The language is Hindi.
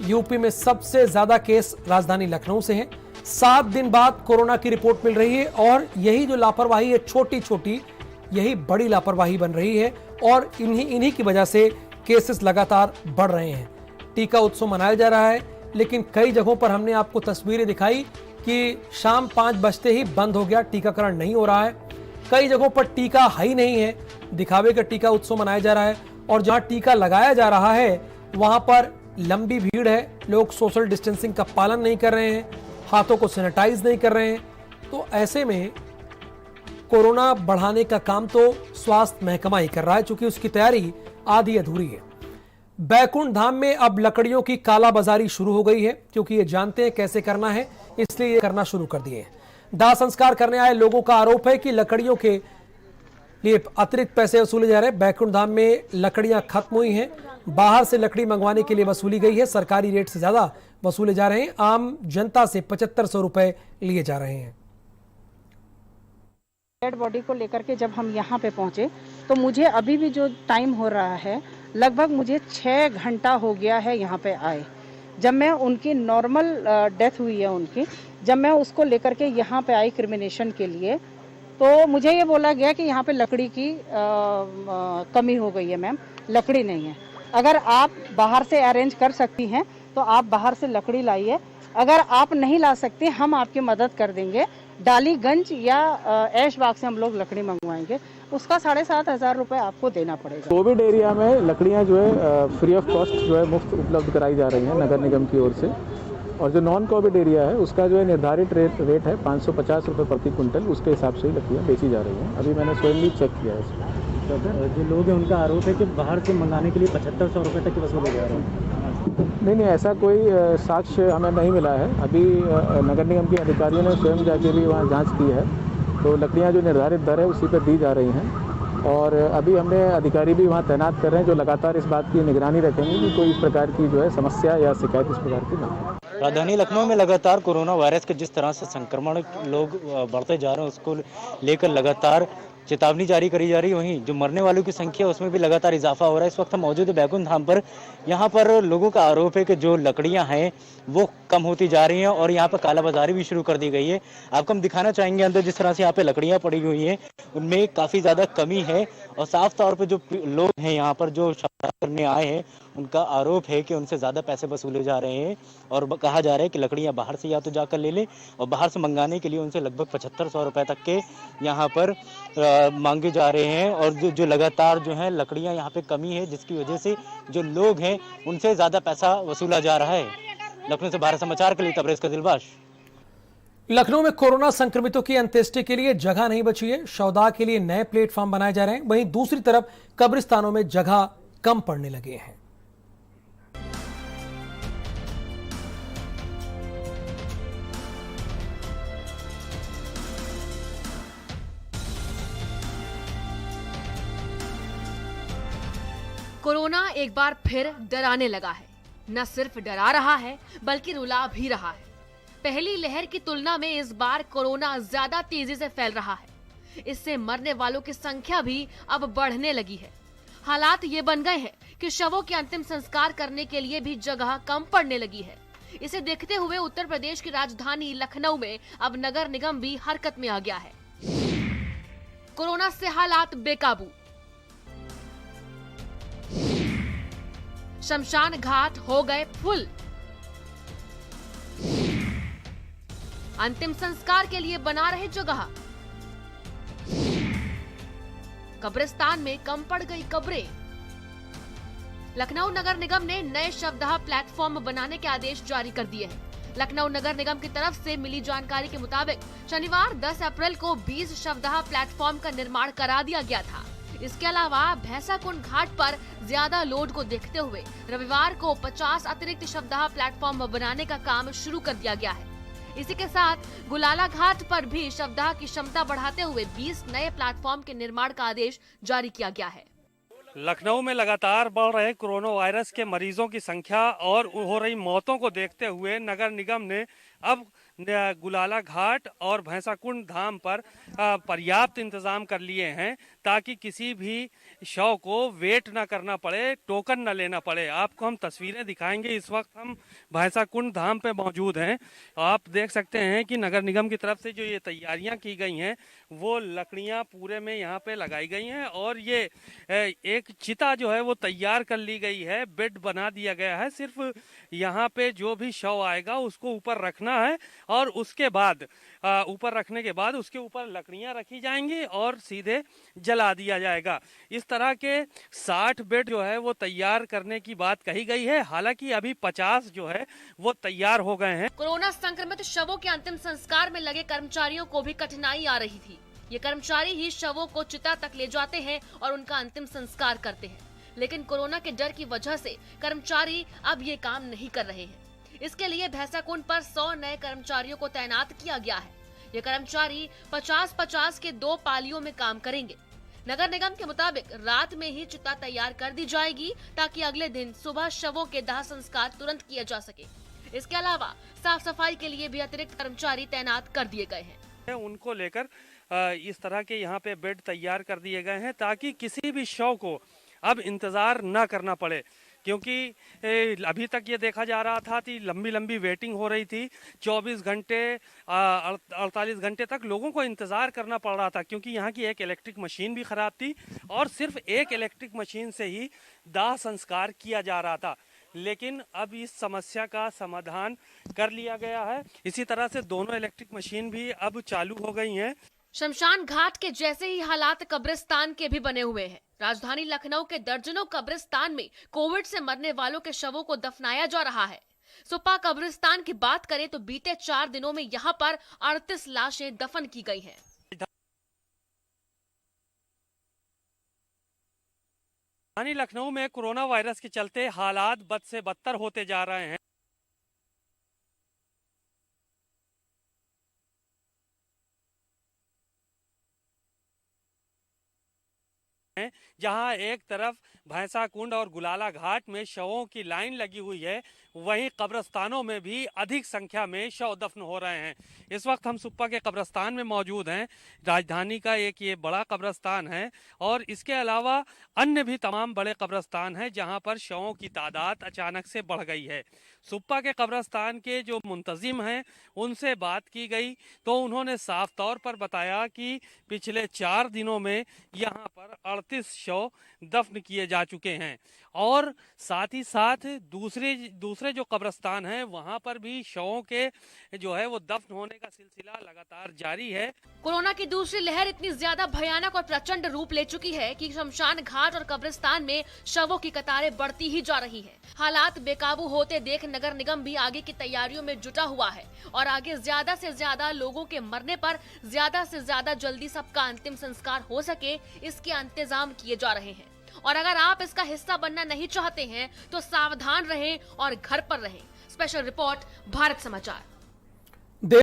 यूपी में सबसे ज्यादा केस राजधानी लखनऊ से हैं। 7 दिन बाद कोरोना की रिपोर्ट मिल रही है और यही जो लापरवाही है छोटी छोटी, यही बड़ी लापरवाही बन रही है और इन्हीं की वजह से केसेस लगातार बढ़ रहे हैं। टीका उत्सव मनाया जा रहा है, लेकिन कई जगहों पर हमने आपको तस्वीरें दिखाई कि शाम 5 बजते ही बंद हो गया, टीकाकरण नहीं हो रहा है। कई जगहों पर टीका ही नहीं है, दिखावे का टीका उत्सव मनाया जा रहा है और जहां टीका लगाया जा रहा है वहां पर लंबी भीड़ है, लोग सोशल डिस्टेंसिंग का पालन नहीं कर रहे हैं, हाथों को सैनिटाइज नहीं कर रहे हैं। तो ऐसे में कोरोना बढ़ाने का काम तो स्वास्थ्य महकमा ही कर रहा है, क्योंकि उसकी तैयारी आधी अधूरी है। बैकुंठ धाम में अब लकड़ियों की कालाबाजारी शुरू हो गई है, क्योंकि ये जानते हैं कैसे करना है, इसलिए ये करना शुरू कर दिए हैं। दाह संस्कार करने आए लोगों का आरोप है कि लकड़ियों के लिए अतिरिक्त पैसे वसूले जा रहे हैं। बैकुंठ धाम में लकड़ियां खत्म हुई हैं, बाहर से लकड़ी मंगवाने के लिए वसूली गई है, सरकारी रेट से ज्यादा वसूले जा रहे हैं। आम जनता से 7500 रुपए लिए जा रहे हैं। डेड बॉडी को लेकर के जब हम यहाँ पे पहुंचे तो मुझे अभी भी जो टाइम हो रहा है, लगभग मुझे 6 घंटा हो गया है यहाँ पे आए। जब मैं उनकी नॉर्मल डेथ हुई है उनकी, जब मैं उसको लेकर के यहाँ पे आई क्रिमिनेशन के लिए, तो मुझे ये बोला गया कि यहाँ पे लकड़ी की कमी हो गई है मैम, लकड़ी नहीं है। अगर आप बाहर से अरेंज कर सकती हैं तो आप बाहर से लकड़ी लाइए, अगर आप नहीं ला सकते हम आपकी मदद कर देंगे। डालीगंज या ऐशबाग से हम लोग लकड़ी मंगवाएंगे, उसका 7500 रुपये आपको देना पड़ेगा। कोविड एरिया में लकड़ियां जो है फ्री ऑफ कॉस्ट जो है मुफ्त उपलब्ध कराई जा रही हैं नगर निगम की ओर से, और जो नॉन कोविड एरिया है उसका जो है निर्धारित रेट है 550 रुपये प्रति क्विंटल, उसके हिसाब से ही लकड़ियाँ बेची जा रही हैं। अभी मैंने स्वयं भी चेक किया है इसमें। जो लोग हैं उनका आरोप है कि बाहर से मंगाने के लिए 7500 रुपये तक की वसूले जा रहे हैं। नहीं, ऐसा कोई साक्ष्य हमें नहीं मिला है। अभी नगर निगम के अधिकारियों ने स्वयं जाके भी वहाँ जांच की है, तो लकड़ियाँ जो निर्धारित दर है उसी पर दी जा रही हैं। और अभी हमने अधिकारी भी वहाँ तैनात कर रहे हैं जो लगातार इस बात की निगरानी रखेंगे कि कोई इस प्रकार की जो है समस्या या शिकायत इस प्रकार की न हो। राजधानी लखनऊ में लगातार कोरोना वायरस के जिस तरह से संक्रमण लोग बढ़ते जा रहे हैं, उसको लेकर लगातार चेतावनी जारी करी जा रही है। वहीं जो मरने वालों की संख्या उसमें भी लगातार इजाफा हो रहा है। इस वक्त हम मौजूद है बैकुंठ धाम पर। यहाँ पर लोगों का आरोप है कि जो लकड़ियाँ हैं वो कम होती जा रही हैं और यहाँ पर कालाबाजारी भी शुरू कर दी गई है। आपको हम दिखाना चाहेंगे अंदर जिस तरह से यहाँ पे लकड़ियाँ पड़ी हुई हैं उनमें काफ़ी ज़्यादा कमी है और साफ तौर पर जो लोग हैं यहाँ पर जो शराब करने आए हैं उनका आरोप है कि उनसे ज़्यादा पैसे वसूले जा रहे हैं और कहा जा रहा है कि लकड़ियाँ बाहर से या तो जाकर ले लें और बाहर से मंगाने के लिए उनसे लगभग 7500 रुपये तक के यहाँ पर मांगे जा रहे हैं। और जो लगातार जो है लकड़ियाँ यहाँ पे कमी है, जिसकी वजह से जो लोग हैं उनसे ज़्यादा पैसा वसूला जा रहा है। लखनऊ से भारत समाचार के लिए तबरेज़ का दिलबाश। लखनऊ में कोरोना संक्रमितों की अंत्येष्टि के लिए जगह नहीं बची है। शवदाह के लिए नए प्लेटफॉर्म बनाए जा रहे हैं, वहीं दूसरी तरफ कब्रिस्तानों में जगह कम पड़ने लगे हैं। कोरोना एक बार फिर डराने लगा है। न सिर्फ डरा रहा है बल्कि रुला भी रहा है। पहली लहर की तुलना में इस बार कोरोना ज्यादा तेजी से फैल रहा है। इससे मरने वालों की संख्या भी अब बढ़ने लगी है। हालात ये बन गए हैं कि शवों के अंतिम संस्कार करने के लिए भी जगह कम पड़ने लगी है। इसे देखते हुए उत्तर प्रदेश की राजधानी लखनऊ में अब नगर निगम भी हरकत में आ गया है। कोरोना से हालात बेकाबू। शमशान घाट हो गए फुल। अंतिम संस्कार के लिए बना रहे जगह। कब्रिस्तान में कम पड़ गई कब्रें। लखनऊ नगर निगम ने नए शवदाह प्लेटफॉर्म बनाने के आदेश जारी कर दिए हैं। लखनऊ नगर निगम की तरफ से मिली जानकारी के मुताबिक शनिवार 10 अप्रैल को 20 शवदाह प्लेटफॉर्म का निर्माण करा दिया गया था। इसके अलावा भैंसाकुंड घाट पर ज्यादा लोड को देखते हुए रविवार को 50 अतिरिक्त शवदाह प्लेटफॉर्म बनाने का काम शुरू कर दिया गया है। इसी के साथ गुलाला घाट पर भी शवदाह की क्षमता बढ़ाते हुए 20 नए प्लेटफॉर्म के निर्माण का आदेश जारी किया गया है। लखनऊ में लगातार बढ़ रहे कोरोना वायरस के मरीजों की संख्या और हो रही मौतों को देखते हुए नगर निगम ने अब गुलाला घाट और भैंसाकुंड धाम पर पर्याप्त इंतजाम कर लिए हैं ताकि किसी भी शव को वेट ना करना पड़े, टोकन ना लेना पड़े। आपको हम तस्वीरें दिखाएंगे। इस वक्त हम भैंसाकुंड धाम पे मौजूद हैं। आप देख सकते हैं कि नगर निगम की तरफ से जो ये तैयारियां की गई हैं वो लकड़ियां पूरे में यहाँ पे लगाई गई हैं और ये एक चिता जो है वो तैयार कर ली गई है, बेड बना दिया गया है। सिर्फ यहाँ पे जो भी शव आएगा उसको ऊपर रखना है और उसके बाद ऊपर रखने के बाद उसके ऊपर लकड़ियां रखी जाएंगी और सीधे जला दिया जाएगा। इस तरह के 60 बेड जो है वो तैयार करने की बात कही गई है। हालांकि अभी 50 जो है वो तैयार हो गए हैं। कोरोना संक्रमित शवों के अंतिम संस्कार में लगे कर्मचारियों को भी कठिनाई आ रही थी। ये कर्मचारी ही शवों को चिता तक ले जाते हैं और उनका अंतिम संस्कार करते हैं, लेकिन कोरोना के डर की वजह से कर्मचारी अब ये काम नहीं कर रहे हैं। इसके लिए भैंसाकुंड पर 100 नए कर्मचारियों को तैनात किया गया है। ये कर्मचारी 50-50 के 2 पालियों में काम करेंगे। नगर निगम के मुताबिक रात में ही चिता तैयार कर दी जाएगी ताकि अगले दिन सुबह शवों के दाह संस्कार तुरंत किया जा सके। इसके अलावा साफ सफाई के लिए भी अतिरिक्त कर्मचारी तैनात कर दिए गए हैं। उनको लेकर इस तरह के यहाँ पे बेड तैयार कर दिए गए हैं ताकि किसी भी शव को अब इंतजार न करना पड़े, क्योंकि अभी तक ये देखा जा रहा था कि लंबी लंबी वेटिंग हो रही थी। 24 घंटे 48 घंटे तक लोगों को इंतज़ार करना पड़ रहा था, क्योंकि यहाँ की एक इलेक्ट्रिक मशीन भी ख़राब थी और सिर्फ एक इलेक्ट्रिक मशीन से ही दाह संस्कार किया जा रहा था। लेकिन अब इस समस्या का समाधान कर लिया गया है। इसी तरह से दोनों इलेक्ट्रिक मशीन भी अब चालू हो गई हैं। शमशान घाट के जैसे ही हालात कब्रिस्तान के भी बने हुए हैं। राजधानी लखनऊ के दर्जनों कब्रिस्तान में कोविड से मरने वालों के शवों को दफनाया जा रहा है। सुप्पा कब्रिस्तान की बात करें तो बीते 4 दिनों में यहां पर 38 लाशें दफन की गई हैं। राजधानी लखनऊ में कोरोना वायरस के चलते हालात बद से बदतर होते जा रहे हैं। जहां एक तरफ भैंसाकुंड और गुलाला घाट में शवों की लाइन लगी हुई है, वहीं कब्रिस्तानों में भी अधिक संख्या में शव दफन हो रहे हैं। इस वक्त हम सुप्पा के कब्रिस्तान में मौजूद हैं। राजधानी का एक ये बड़ा कब्रिस्तान है और इसके अलावा अन्य भी तमाम बड़े कब्रिस्तान हैं जहां पर शवों की तादाद अचानक से बढ़ गई है। सुप्पा के कब्रिस्तान के जो मुंतजिम हैं उनसे बात की गई तो उन्होंने साफ तौर पर बताया कि पिछले 4 दिनों में यहाँ पर 38 शव दफन किए जा चुके हैं और साथ ही साथ दूसरे जो कब्रिस्तान हैं वहां पर भी शवों के जो है वो दफन होने का सिलसिला लगातार जारी है। कोरोना की दूसरी लहर इतनी ज्यादा भयानक और प्रचंड रूप ले चुकी है कि शमशान घाट और कब्रिस्तान में शवों की कतारें बढ़ती ही जा रही हैं। हालात बेकाबू होते देख नगर निगम भी आगे की तैयारियों में जुटा हुआ है और आगे ज्यादा से ज्यादा लोगों के मरने पर ज्यादा से ज्यादा जल्दी सबका अंतिम संस्कार हो सके, इसके इंतजाम किए जा रहे हैं। और अगर आप इसका हिस्सा बनना नहीं चाहते हैं तो सावधान रहें और घर पर रहें। स्पेशल रिपोर्ट, भारत समाचार।